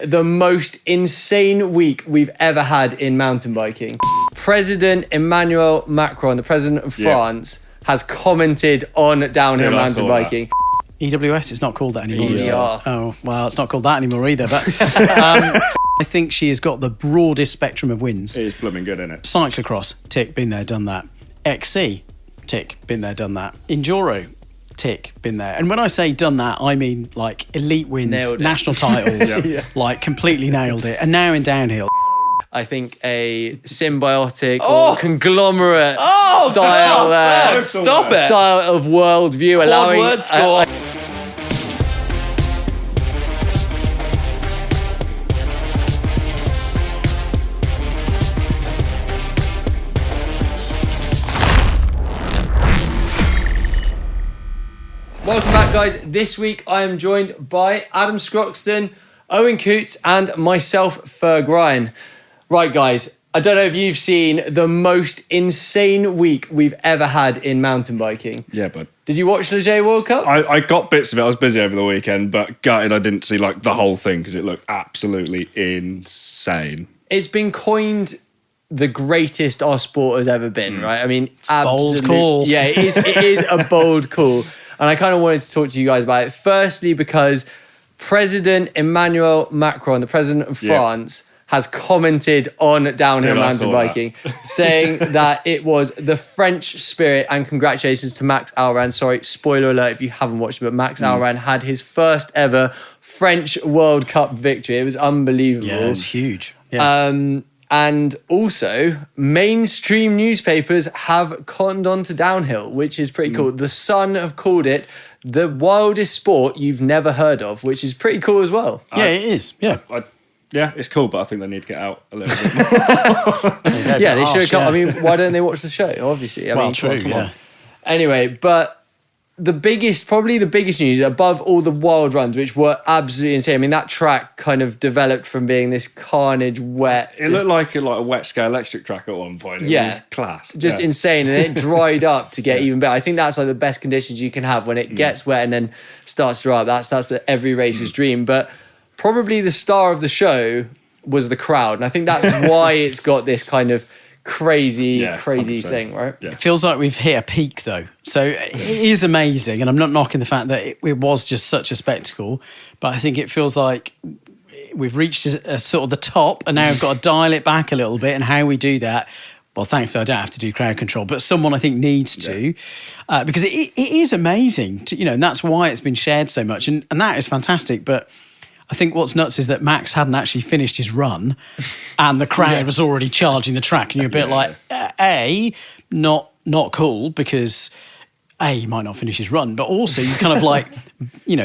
The most insane week we've ever had in mountain biking. President Emmanuel Macron, the president of France, has commented on downhill mountain biking. EWS, it's not called that anymore. EDR. Oh, well, it's not called that anymore either. But I think she has got the broadest spectrum of wins. It is blooming good, isn't it? Cyclocross, tick, been there, done that. XC, tick, been there, done that. Enduro, tick, been there. And when I say done that, I mean like elite wins, national titles, like completely nailed it. And now in downhill. I think a symbiotic or conglomerate style of worldview, allowing word score. Welcome back, guys. This week I am joined by Adam Scroxton, Owen Coutts, and myself, Fergus Ryan. Right, guys, I don't know if you've seen the most insane week we've ever had in mountain biking. Yeah, bud. Did you watch the J World Cup? I got bits of it. I was busy over the weekend, but gutted I didn't see like the whole thing because it looked absolutely insane. It's been coined the greatest our sport has ever been, right? I mean, bold call. Yeah, it is a bold call. And I kind of wanted to talk to you guys about it. Firstly, because President Emmanuel Macron, the president of France, has commented on downhill mountain biking, saying that it was the French spirit, and congratulations to Max Alran. Sorry, spoiler alert if you haven't watched it, but Max Alran had his first ever French World Cup victory. It was unbelievable. Yeah, it was huge. Yeah. And also, mainstream newspapers have cottoned on to downhill, which is pretty cool. The Sun have called it the wildest sport you've never heard of, which is pretty cool as well. Yeah, it is. Yeah. Yeah, it's cool, but I think they need to get out a little bit more. Yeah, they should come. I mean, why don't they watch the show? Obviously. I mean, true, come on. Anyway, but probably the biggest news above all the wild runs, which were absolutely insane. I mean, that track kind of developed from being this carnage wet. It looked like a wet scale electric track at one point. It was class. Just insane. And it dried up to get even better. I think that's like the best conditions you can have when it gets wet and then starts to dry up. That's every racer's dream. But probably the star of the show was the crowd. And I think that's why it's got this kind of crazy 100%. Thing, right? Yeah. It feels like we've hit a peak though. So it is amazing. And I'm not knocking the fact that it was just such a spectacle, but I think it feels like we've reached a sort of the top and now we've got to dial it back a little bit. And how we do that, well, thankfully I don't have to do crowd control, but someone I think needs to, because it is amazing to, and that's why it's been shared so much. And that is fantastic. But I think what's nuts is that Max hadn't actually finished his run and the crowd was already charging the track. And you're a bit like, not cool because he might not finish his run, but also you kind of like,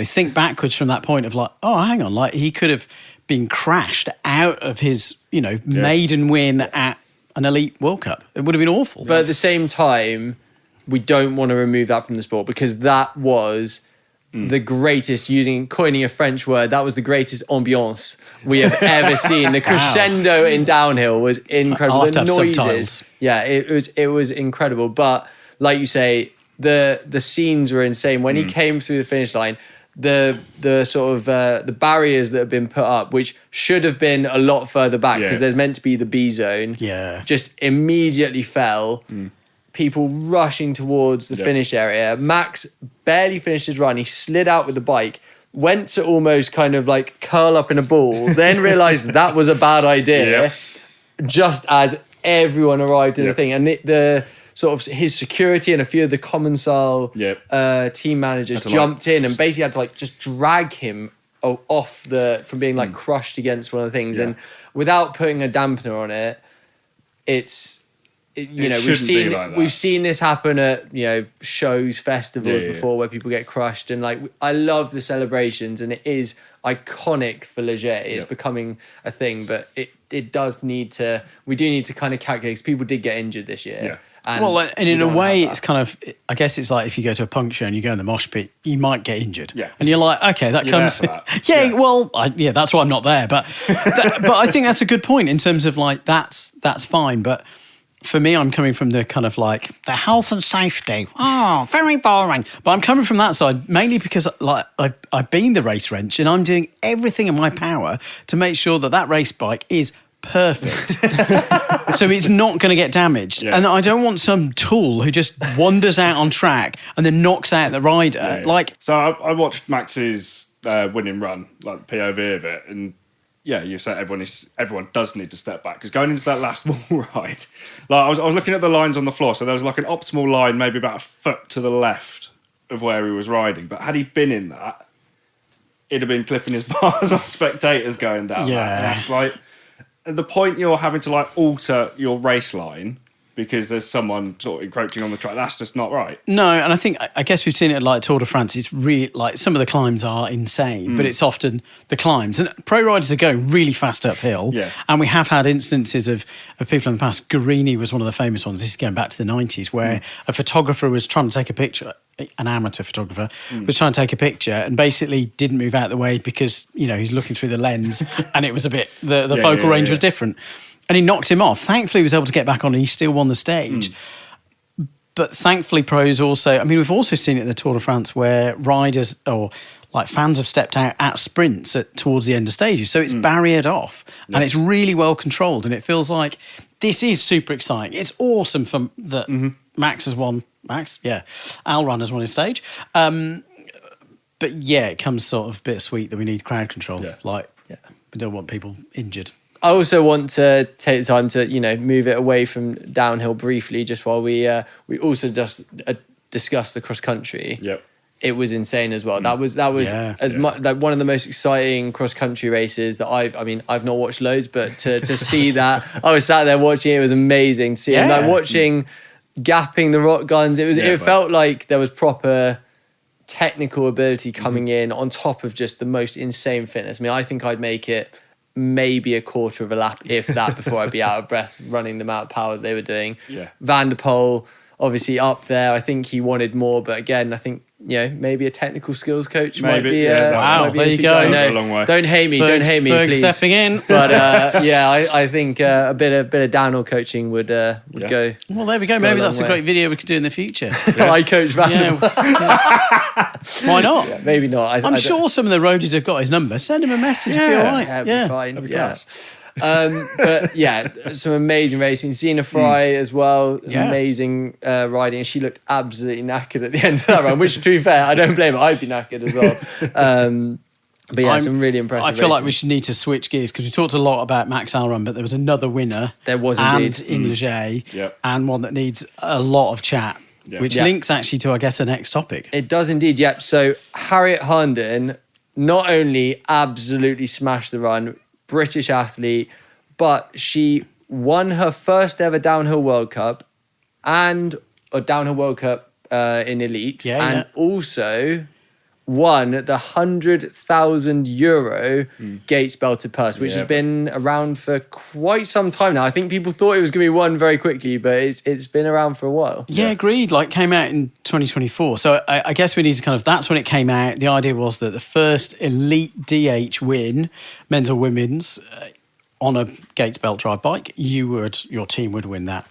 think backwards from that point of like, oh, hang on, like he could have been crashed out of his, maiden win at an elite World Cup. It would have been awful. But at the same time, we don't want to remove that from the sport because that was the greatest, coining a French word, that was the greatest ambiance we have ever seen. The crescendo in downhill was incredible. I'll have to have noises, subtitles. yeah, it was incredible. But like you say, the scenes were insane. When he came through the finish line, the sort of the barriers that have been put up, which should have been a lot further back because there's meant to be the B zone, just immediately fell. People rushing towards the finish area. Max barely finished his run. He slid out with the bike, went to almost kind of like curl up in a ball, then realised that was a bad idea just as everyone arrived in the thing. And the sort of his security and a few of the Commensal team managers jumped in and basically had to like just drag him off from being like crushed against one of the things. And without putting a dampener on it, we've seen this happen at shows, festivals before where people get crushed, and like I love the celebrations and it is iconic for Leger. It's becoming a thing, but it does need to. We do need to kind of calculate because people did get injured this year. And in a way, it's kind of, I guess it's like if you go to a punk show and you go in the mosh pit, you might get injured. Yeah. And you're like, okay, that comes. That's why I'm not there. But I think that's a good point in terms of like, that's fine. But for me, I'm coming from the kind of like the health and safety. Oh, very boring. But I'm coming from that side mainly because like I've been the race wrench and I'm doing everything in my power to make sure that race bike is perfect. So it's not going to get damaged. Yeah. And I don't want some tool who just wanders out on track and then knocks out the rider. Yeah, yeah. Like, so I watched Max's winning run, like the POV of it, and yeah, you said everyone does need to step back because going into that last wall ride, like I was looking at the lines on the floor, so there was like an optimal line, maybe about a foot to the left of where he was riding. But had he been in that, he'd have been clipping his bars on spectators going down. Yeah, that. And that's like at the point you're having to like alter your race line because there's someone sort of encroaching on the track. That's just not right. No, and I guess we've seen it like Tour de France. It's really like some of the climbs are insane, but it's often the climbs. And pro riders are going really fast uphill. Yeah. And we have had instances of people in the past. Guarini was one of the famous ones. This is going back to the 90s, where a photographer was trying to take a picture. An amateur photographer was trying to take a picture and basically didn't move out of the way because, you know, he's looking through the lens and it was a bit, the focal range was different. And he knocked him off. Thankfully, he was able to get back on and he still won the stage. But thankfully, pros also... I mean, we've also seen it in the Tour de France where riders or like fans have stepped out at sprints towards the end of stages. So it's barriered off and it's really well controlled. And it feels like this is super exciting. It's awesome that Max has won. Max? Yeah. Alron has won his stage. But yeah, it comes sort of bittersweet that we need crowd control. Yeah. We don't want people injured. I also want to take the time to, you know, move it away from downhill briefly, just while we also just discuss the cross country. Yep. It was insane as well. That was much like one of the most exciting cross country races that I've not watched loads, but to see that, I was sat there watching it. It was amazing to see him, like watching gapping the rock guns. It felt like there was proper technical ability coming in on top of just the most insane fitness. I mean, I think I'd make it maybe a quarter of a lap, if that, before I'd be out of breath running the amount of power that they were doing. Yeah. Van der Poel, obviously up there. I think he wanted more, but again, I think, you know, maybe a technical skills coach might be. Wow, there you go. No, don't hate me, please. Stepping in. But I think a bit of downhill coaching would go. Well, there we go. Maybe that's a great video we could do in the future. I coach Van der Poel. Why not? Yeah, maybe not. I'm sure some of the roadies have got his number. Send him a message. It'll be all right. Be fine. But yeah, some amazing racing. Sina Fry as well, amazing riding. She looked absolutely knackered at the end of that run, which, to be fair, I don't blame her. I'd be knackered as well. But yeah, some really impressive I feel like we should need to switch gears because we talked a lot about Max Alron, but there was another winner. There was indeed. And in Leger, and one that needs a lot of chat, which links actually to, I guess, the next topic. It does indeed, yep. So Hattie Harnden not only absolutely smashed the run, British athlete, but she won her first ever downhill World Cup and a downhill World Cup in elite, and also won the €100,000 Gates belted purse, which has been around for quite some time now. I think people thought it was going to be won very quickly, but it's been around for a while. Yeah, agreed. Like, came out in 2024. So I guess we need to that's when it came out. The idea was that the first elite DH win, men's or women's, on a Gates belt drive bike, your team would win that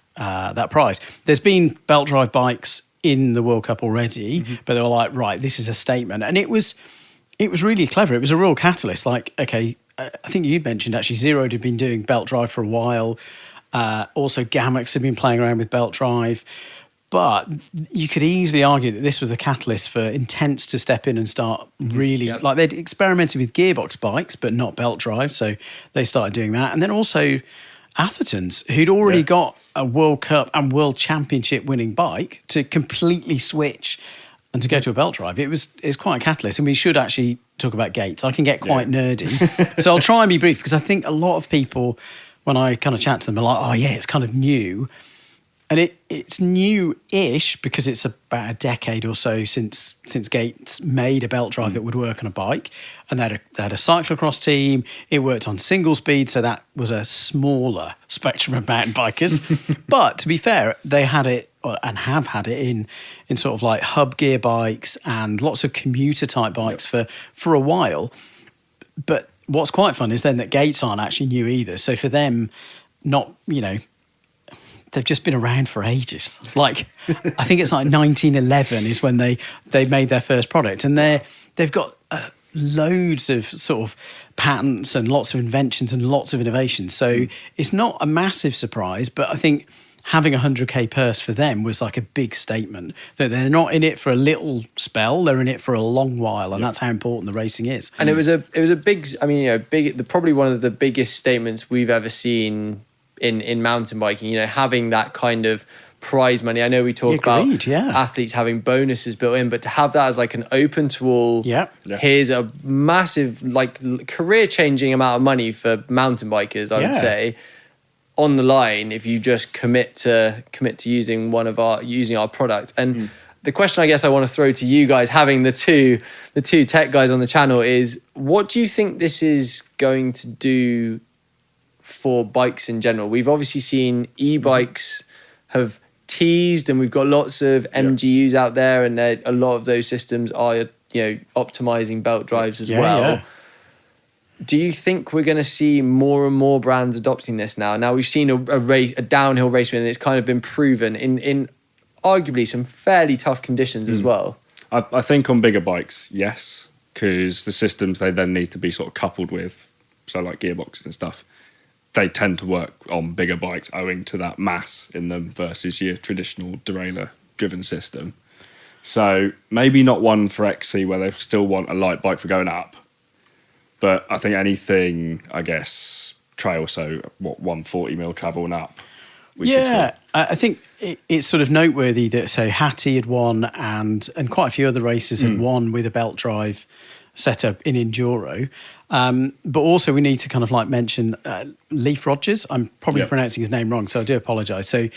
prize. There's been belt drive bikes in the World Cup already, but they were like, right, this is a statement. And it was really clever. It was a real catalyst. Like, okay, I think you mentioned actually Zero had been doing belt drive for a while. Also Gamex had been playing around with belt drive. But you could easily argue that this was the catalyst for Intense to step in and start really... Like, they'd experimented with gearbox bikes, but not belt drive, so they started doing that. And then also Atherton's, who'd already got a World Cup and World Championship winning bike, to completely switch and to go to a belt drive. It's quite a catalyst, and we should actually talk about Gates. I can get quite nerdy. So I'll try and be brief, because I think a lot of people, when I kind of chat to them, are like, oh yeah, it's kind of new. And it's new-ish because it's about a decade or so since Gates made a belt drive that would work on a bike. And they had a cyclocross team. It worked on single speed, so that was a smaller spectrum of mountain bikers. But to be fair, they had it and have had it in sort of like hub gear bikes and lots of commuter type bikes for a while. But what's quite fun is then that Gates aren't actually new either. So for them, not, they've just been around for ages. Like, I think it's like 1911 is when they made their first product, and they've got loads of sort of patents and lots of inventions and lots of innovations. So it's not a massive surprise, but I think having a 100k purse for them was like a big statement that they're not in it for a little spell, they're in it for a long while, and that's how important the racing is. And it was a big, I mean, probably one of the biggest statements we've ever seen in mountain biking, having that kind of prize money. I know we talk about athletes having bonuses built in, but to have that as like an open to all, here's a massive, like, career changing amount of money for mountain bikers, I would say, on the line if you just commit to using our product. And the question I guess I want to throw to you guys, having the two tech guys on the channel, is what do you think this is going to do for bikes in general? We've obviously seen e-bikes have teased, and we've got lots of MGUs out there, and a lot of those systems are optimizing belt drives as well. Do you think we're going to see more and more brands adopting this now? Now we've seen a downhill race win, and it's kind of been proven in arguably some fairly tough conditions as well. I think on bigger bikes, yes, because the systems they then need to be sort of coupled with, so like gearboxes and stuff, they tend to work on bigger bikes owing to that mass in them versus your traditional derailleur-driven system. So maybe not one for XC where they still want a light bike for going up, but I think anything, I guess, trail, so 140mm travel and up. I think it's sort of noteworthy that Hattie had won and quite a few other races had won with a belt drive setup in enduro. But also we need to kind of like mention Leif Rogers. I'm probably pronouncing his name wrong, so I do apologise. So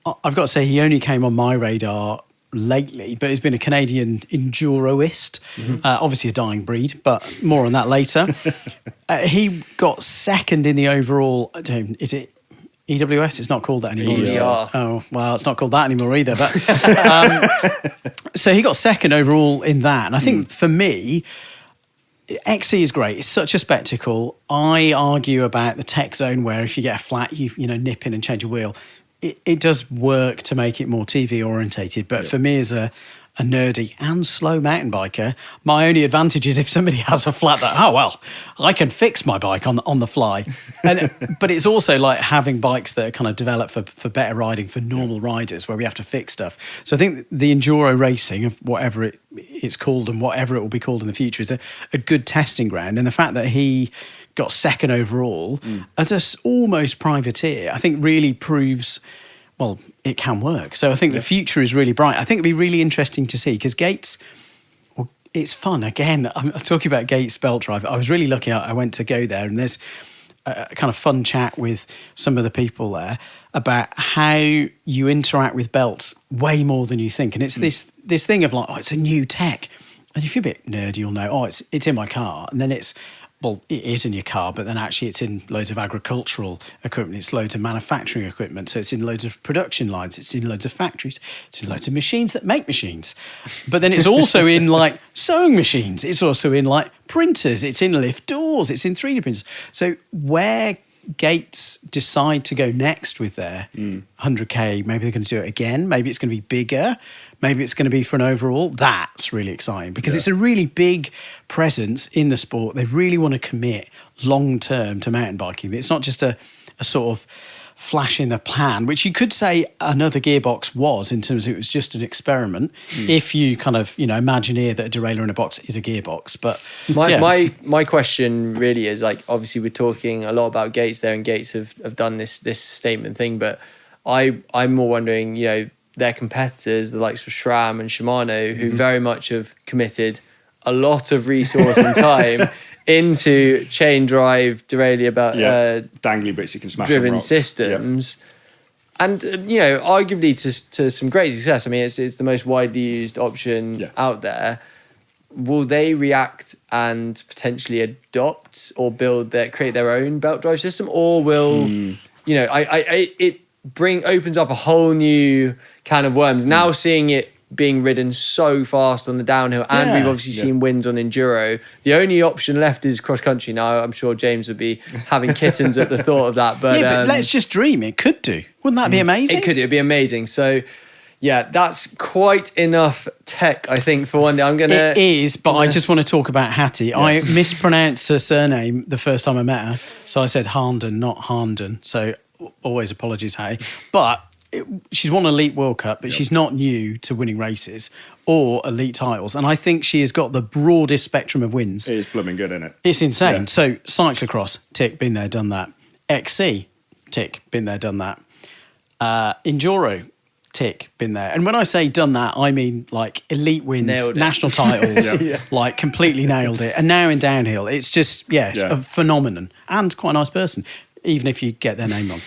I've got to say he only came on my radar lately, but he's been a Canadian enduroist, obviously a dying breed, but more on that later. He got second in the overall, is it EWS? It's not called that anymore. EDR. Oh, well, it's not called that anymore either. But so he got second overall in that. And I think for me, XC is great. It's such a spectacle. I argue about the tech zone where if you get a flat, you nip in and change a wheel. It does work to make it more TV orientated. But for me as a nerdy and slow mountain biker, my only advantage is if somebody has a flat that, I can fix my bike on the fly. But it's also like having bikes that are kind of developed for better riding for normal riders where we have to fix stuff. So I think the enduro racing of whatever it's called and whatever it will be called in the future is a good testing ground. And the fact that he got second overall as a almost privateer, I think really proves, well, it can work. So I think the future is really bright. I think it'd be really interesting to see because Gates, well, it's fun. Again, I'm talking about Gates belt drive. I was really lucky. I went to go there and there's a kind of fun chat with some of the people there about how you interact with belts way more than you think. And it's this thing of like, it's a new tech. And if you're a bit nerdy, you'll know, it's in my car. And then it is in your car, but then actually it's in loads of agricultural equipment. It's loads of manufacturing equipment. So it's in loads of production lines. It's in loads of factories. It's in loads of machines that make machines. But then it's also in like sewing machines. It's also in like printers. It's in lift doors. It's in 3D printers. So where Gates decide to go next with their 100k, maybe they're going to do it again. Maybe it's going to be bigger. Maybe it's going to be for an overall. That's really exciting because it's a really big presence in the sport. They really want to commit long term to mountain biking. It's not just a sort of flash in the pan, which you could say another gearbox was in terms of it was just an experiment. If you kind of imagineer that a derailleur in a box is a gearbox. But my question really is like, obviously we're talking a lot about Gates there, and Gates have done this statement thing, but I'm more wondering, their competitors, the likes of SRAM and Shimano, who very much have committed a lot of resource and time into chain drive derailleur dangly bits you can smash driven systems. And arguably to some great success. I mean, it's the most widely used option out there. Will they react and potentially adopt or create their own belt drive system, or will it opens up a whole new can of worms? Now seeing it being ridden so fast on the downhill, and we've obviously seen wins on enduro. The only option left is cross country. Now I'm sure James would be having kittens at the thought of that. But but let's just dream. It could do. Wouldn't that be amazing? It'd be amazing. So, yeah, that's quite enough tech, I think, for one day. It is, but I just want to talk about Hattie. Yes. I mispronounced her surname the first time I met her. So I said Harnden, not Harnden. So always apologies, Hattie. But she's won Elite World Cup, but she's not new to winning races or elite titles. And I think she has got the broadest spectrum of wins. It is blooming good, isn't it? It's insane. Yeah. So cyclocross, tick, been there, done that. XC, tick, been there, done that. Enduro, tick, been there. And when I say done that, I mean like elite wins, national titles, like completely nailed it. And now in downhill, it's just, a phenomenon and quite a nice person, even if you get their name wrong.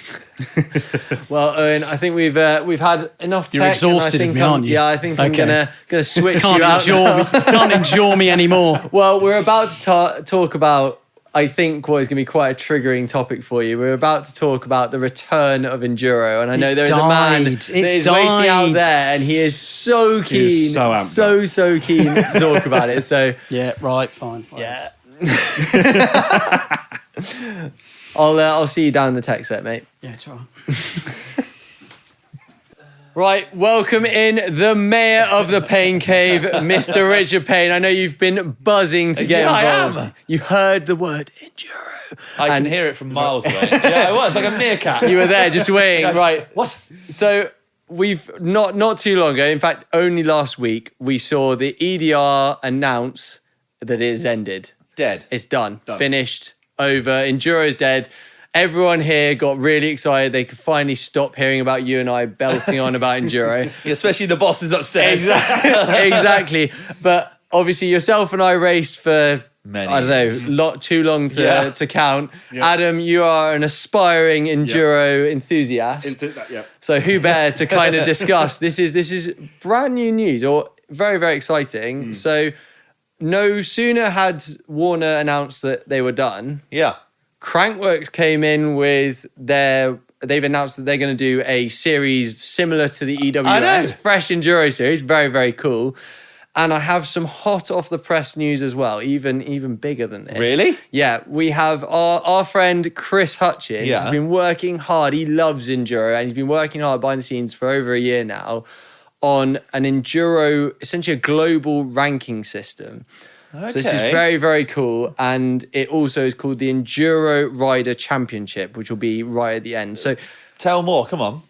Well, Owen, I think we've had enough tech. You're exhausted of me, aren't you? Yeah, I think I'm gonna switch you out. Can't endure me anymore. Well, we're about to talk about, I think, what is going to be quite a triggering topic for you. We're about to talk about the return of Enduro. And I know there's a man that is waiting out there and he is so keen, so keen to talk about it. So yeah, right, fine. Yeah. I'll see you down in the tech set, mate. Yeah, it's all right. Right, welcome in the mayor of the Payne Cave, Mr. Richard Payne. I know you've been buzzing to get involved. I am. You heard the word Enduro. I can hear it from miles away. Yeah, I was like a meerkat. You were there just waiting, right? What? So we've not too long ago, in fact, only last week, we saw the EDR announce that it is ended. Dead. It's done. Finished, over. Enduro's dead. Everyone here got really excited. They could finally stop hearing about you and I belting on about Enduro. Yeah, especially the bosses upstairs. Exactly. But obviously yourself and I raced for, many I don't know, too long to count. Yeah. Adam, you are an aspiring Enduro enthusiast. So who better to kind of discuss? This is brand new news, or very, very exciting. So no sooner had Warner announced that they were done. Yeah. Crankworx came in with they've announced that they're going to do a series similar to the EWS, fresh Enduro series, very, very cool. And I have some hot off the press news as well, even bigger than this. Really? Yeah, we have our friend Chris Hutchins. Yeah. He's been working hard. He loves Enduro and he's been working hard behind the scenes for over a year now on an Enduro, essentially a global ranking system. Okay. So this is very, very cool. And it also is called the Enduro Rider Championship, which will be right at the end. So tell more, come on.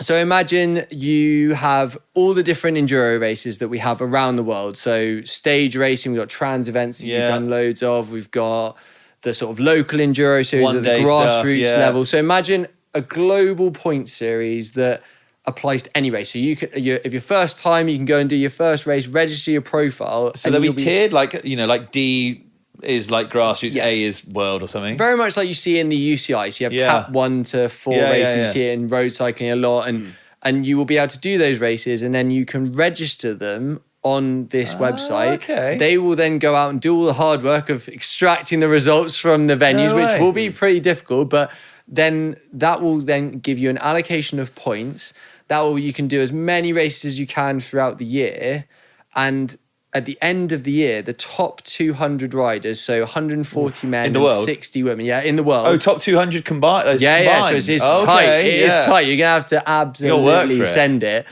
So imagine you have all the different Enduro races that we have around the world. So stage racing, we've got trans events that you've done loads of. We've got the sort of local Enduro series at the grassroots level. So imagine a global point series that applies to any race. So if your first time, you can go and do your first race, register your profile. So they'll be tiered, like D is like grassroots, A is world or something. Very much like you see in the UCI. So you have Cap 1 to 4 races. You see it in road cycling a lot, and you will be able to do those races, and then you can register them on this website. Okay. They will then go out and do all the hard work of extracting the results from the venues, which will be pretty difficult, but then that will then give you an allocation of points. You can do as many races as you can throughout the year. And at the end of the year, the top 200 riders, so 140 men and 60 women, in the world. Oh, top 200 combined? Yeah, so it's tight. It is tight. You're going to have to absolutely send it.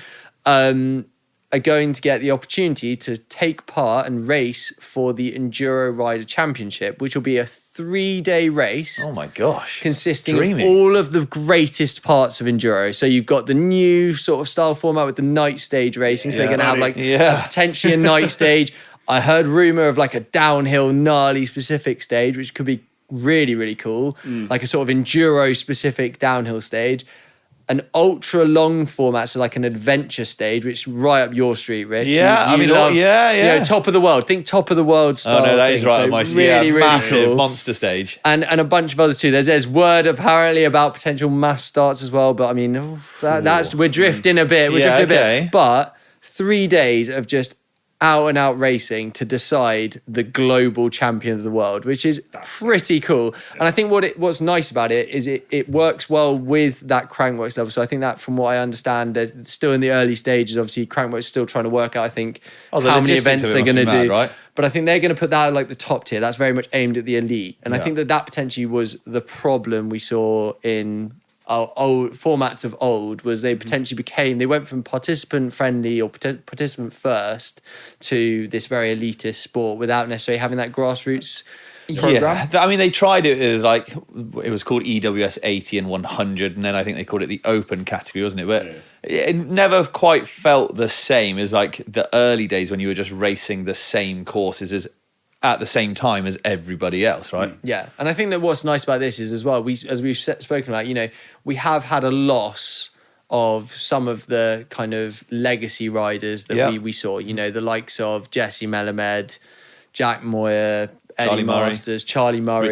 Are going to get the opportunity to take part and race for the Enduro Rider Championship, which will be a 3-day race. Oh my gosh. Consisting of all of the greatest parts of Enduro. So you've got the new sort of style format with the night stage racing. So they're going to have potentially a night stage. I heard rumor of like a downhill gnarly specific stage, which could be really, really cool. Like a sort of Enduro specific downhill stage. An ultra long format, so like an adventure stage, which is right up your street, Rich. Yeah, you love, you know, top of the world. Think top of the world style. Oh no, that is right up my street. Really, really massive cool. Monster stage. And a bunch of others too. There's word apparently about potential mass starts as well, but I mean, we're drifting a bit. We're drifting a bit. But 3 days of just out and out racing to decide the global champion of the world, which is pretty cool. And I think what's nice about it is it works well with that Crankworx level. So I think that, from what I understand, they're still in the early stages. Obviously, Crankworx is still trying to work out, I think, how many events they're going to do. Right? But I think they're going to put that at like the top tier. That's very much aimed at the elite. And I think that potentially was the problem we saw in old formats of old was they potentially they went from participant friendly or participant first to this very elitist sport without necessarily having that grassroots program. Yeah, I mean, they tried it as like, it was called EWS 80 and 100, and then I think they called it the open category, wasn't it? But it never quite felt the same as like the early days when you were just racing the same courses as at the same time as everybody else, right? Yeah, and I think that what's nice about this is as well, as we've spoken about, we have had a loss of some of the kind of legacy riders that we saw, the likes of Jesse Melamed, Jack Moyer, Eddie Charlie Murray. Masters, Charlie Murray,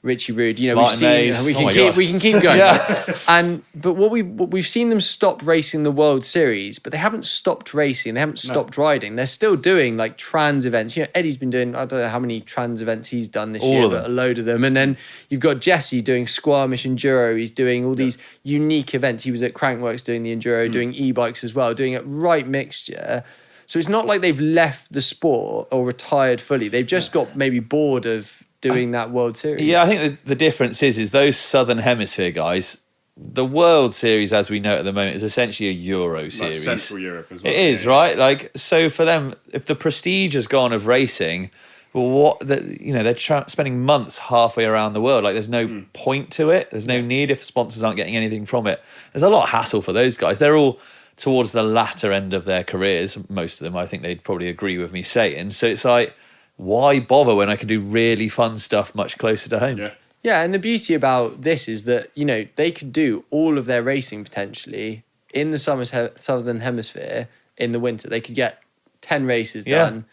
Richie Rude. Martin We've seen Mays. we Oh my can God. we can keep going. But what we've seen them stop racing the World Series, but they haven't stopped racing. They haven't stopped riding. They're still doing like trans events. Eddie's been doing, I don't know how many trans events he's done this year, but a load of them. And then you've got Jesse doing Squamish Enduro. He's doing all these unique events. He was at Crankworx doing the Enduro, doing e-bikes as well, doing a right mixture. So it's not like they've left the sport or retired fully. They've just got maybe bored of doing that World Series. Yeah, I think the difference is those Southern Hemisphere guys, the World Series as we know it at the moment is essentially a Euro series. Like Central Europe as well. It is, right? Like, so for them, if the prestige has gone of racing, well, they're spending months halfway around the world. Like, there's no point to it. There's no need if sponsors aren't getting anything from it. There's a lot of hassle for those guys. They're all towards the latter end of their careers, most of them, I think they'd probably agree with me saying. So it's like, why bother when I can do really fun stuff much closer to home? Yeah, and the beauty about this is that, they could do all of their racing potentially in the Southern Hemisphere in the winter. They could get 10 races done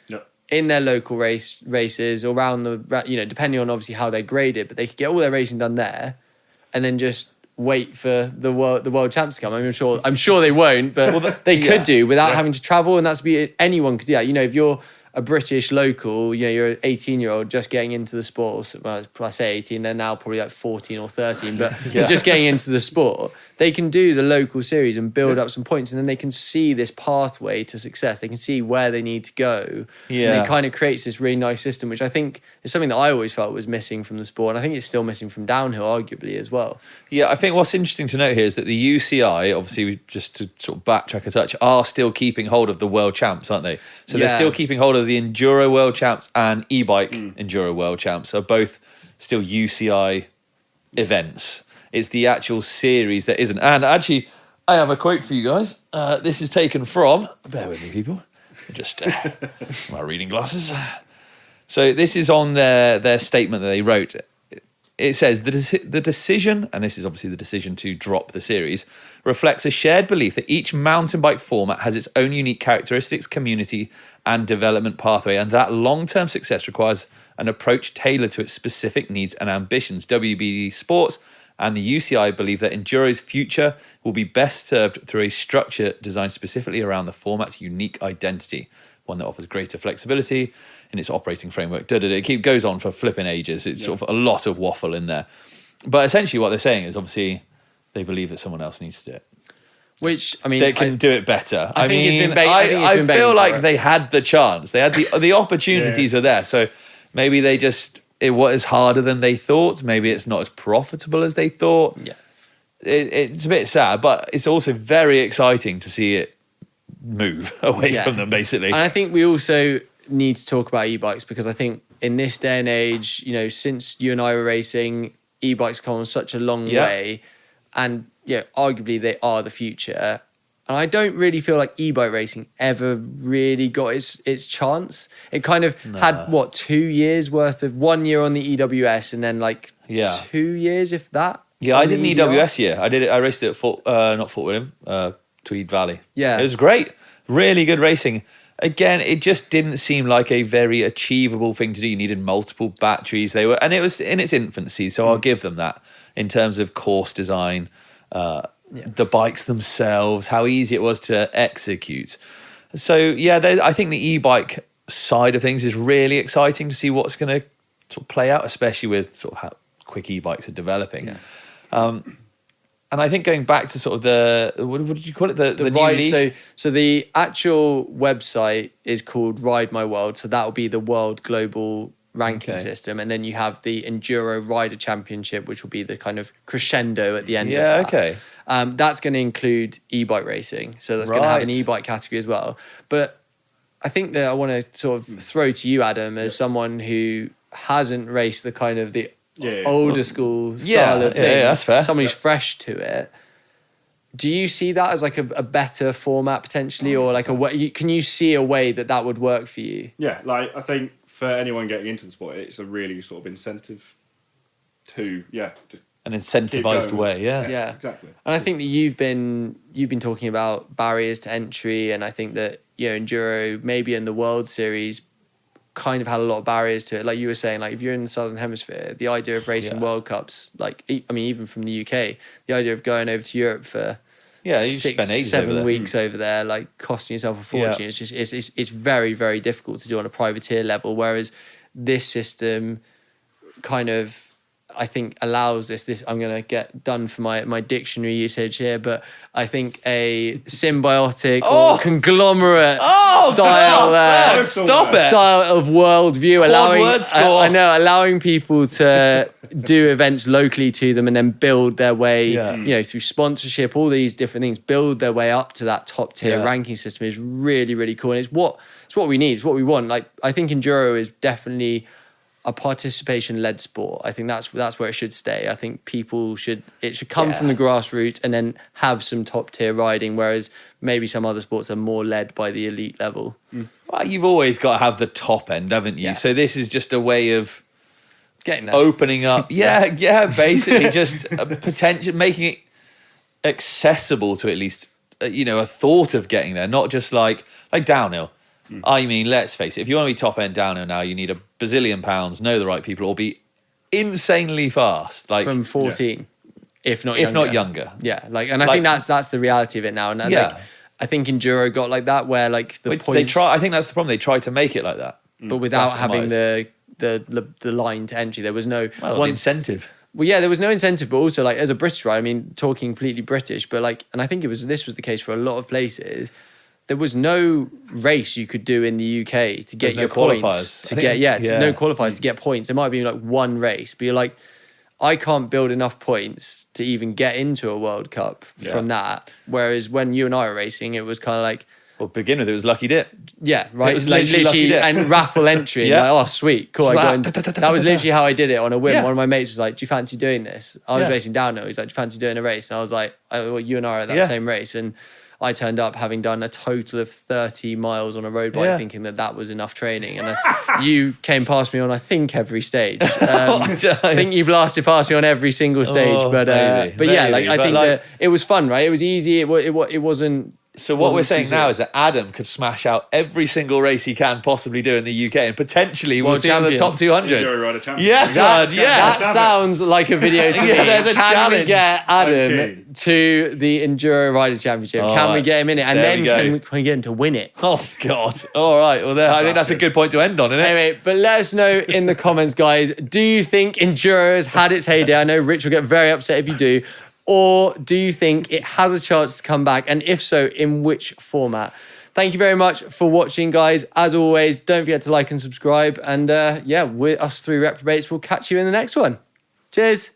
in their local races or around depending on obviously how they grade it, but they could get all their racing done there and then just wait for the world champs to come. I mean, I'm sure they won't, but they could do without having to travel, and anyone could do that. If you're a British local, you're an 18-year-old just getting into the sport. Well, I say 18, they're now probably like 14 or 13, but just getting into the sport. They can do the local series and build up some points, and then they can see this pathway to success. They can see where they need to go. Yeah. And it kind of creates this really nice system, which I think is something that I always felt was missing from the sport, and I think it's still missing from downhill, arguably, as well. Yeah, I think what's interesting to note here is that the UCI, obviously, just to sort of backtrack a touch, are still keeping hold of the world champs, aren't they? So they're still keeping hold of the Enduro World Champs and e-bike Enduro World Champs are both still UCI events. It's the actual series that isn't. And actually, I have a quote for you guys. This is taken from, bear with me, people, just my reading glasses. So this is on their statement that they wrote. It says, the decision, and this is obviously the decision to drop the series, reflects a shared belief that each mountain bike format has its own unique characteristics, community, and development pathway, and that long-term success requires an approach tailored to its specific needs and ambitions. WBD Sports and the UCI believe that Enduro's future will be best served through a structure designed specifically around the format's unique identity, one that offers greater flexibility in its operating framework. It goes on for flipping ages. It's sort of a lot of waffle in there. But essentially what they're saying is obviously they believe that someone else needs to do it. Which, I mean... They can do it better. I feel like they had the chance. They had the opportunities were there. So maybe it was harder than they thought. Maybe it's not as profitable as they thought. Yeah. It's a bit sad, but it's also very exciting to see it move away from them, basically. And I think we also need to talk about e-bikes because I think in this day and age, since you and I were racing, e-bikes come on such a long way, and arguably they are the future. And I don't really feel like e-bike racing ever really got its chance. It kind of had 2 years worth of 1 year on the EWS and then 2 years, if that. Yeah, I did an EWS year. I raced it at not Fort William, Tweed Valley. Yeah, it was great, really good racing. Again, it just didn't seem like a very achievable thing to do. You needed multiple batteries. And it was in its infancy, so I'll give them that in terms of course design, the bikes themselves, how easy it was to execute. So I think the e-bike side of things is really exciting to see what's going to sort of play out, especially with sort of how quick e-bikes are developing. Yeah. And I think going back to sort of what did you call it? The new league? So the actual website is called Ride My World. So that will be the World Global ranking system, and then you have the Enduro Rider Championship, which will be the kind of crescendo at the end of that. Okay. That's going to include e-bike racing, so that's going to have an e-bike category as well. But I think that I want to sort of throw to you, Adam, as someone who hasn't raced the kind of the older school style of thing. Yeah, that's fair. Someone who's fresh to it. Do you see that as like a better format potentially, or like a way? Can you see a way that would work for you? Yeah, like I think for anyone getting into the sport, it's a really sort of incentive to just An incentivized way, Yeah, exactly. And I think that you've been talking about barriers to entry, and I think that enduro maybe in the World Series kind of had a lot of barriers to it. Like you were saying, like if you're in the Southern Hemisphere, the idea of racing World Cups, like I mean even from the UK, the idea of going over to Europe for you 6-7 weeks over there, like costing yourself a fortune. It's just it's very, very difficult to do on a privateer level. Whereas this system kind of, I think, allows this. I'm going to get done for my dictionary usage here, but I think a symbiotic or conglomerate style of worldview, allowing people to do events locally to them and then build their way, through sponsorship, all these different things, build their way up to that top tier ranking system is really, really cool. And it's what we need. It's what we want. Like I think enduro is definitely a participation-led sport. I think that's where it should stay. I think it should come from the grassroots and then have some top-tier riding, whereas maybe some other sports are more led by the elite level. Well, you've always got to have the top end, haven't you? Yeah. So this is just a way of getting there. Opening up. Basically just potential, making it accessible to at least, a thought of getting there, not just like downhill. I mean, let's face it, if you want to be top end downhill now, you need £1 bazillion, know the right people, or be insanely fast. Like from 14, if not younger. Yeah, and I think that's the reality of it now. And I think enduro got like that, where like the points. I think that's the problem. They try to make it like that, but without having the line to entry. There was no incentive. Well, yeah, there was no incentive, but also like as a British rider, I mean, talking completely British, but and I think this was the case for a lot of places. There was no race you could do in the UK to get your points. No qualifiers to get points. There might be like one race, but you're like, I can't build enough points to even get into a World Cup from that. Whereas when you and I were racing, it was kind of like, well, to begin with, it was lucky dip. Yeah, right. It was literally and raffle entry. And like, oh, sweet, cool. That was literally how I did it on a whim. Yeah. One of my mates was like, "Do you fancy doing this?" I was racing downhill. He's like, "Do you fancy doing a race?" And I was like, well, "You and I are at that same race." And I turned up having done a total of 30 miles on a road bike, thinking that was enough training. And you came past me on, I think, every stage. I think you blasted past me on every single stage. I think that it was fun, right? It was easy. It wasn't. So what we're saying now is that Adam could smash out every single race he can possibly do in the UK, and potentially we'll see him in the top 200. Enduro Rider Champion. Yes, that sounds like a video to me. There's a challenge. We get Adam to the Enduro Rider Championship? Can we get him in it? And then can we get him to win it? Oh, God. All right. Well, I think that's a good point to end on, isn't it? Anyway, but let us know in the comments, guys. Do you think Enduro has had its heyday? I know Rich will get very upset if you do. Or do you think it has a chance to come back? And if so, in which format? Thank you very much for watching, guys. As always, don't forget to like and subscribe. And us three reprobates will catch you in the next one. Cheers.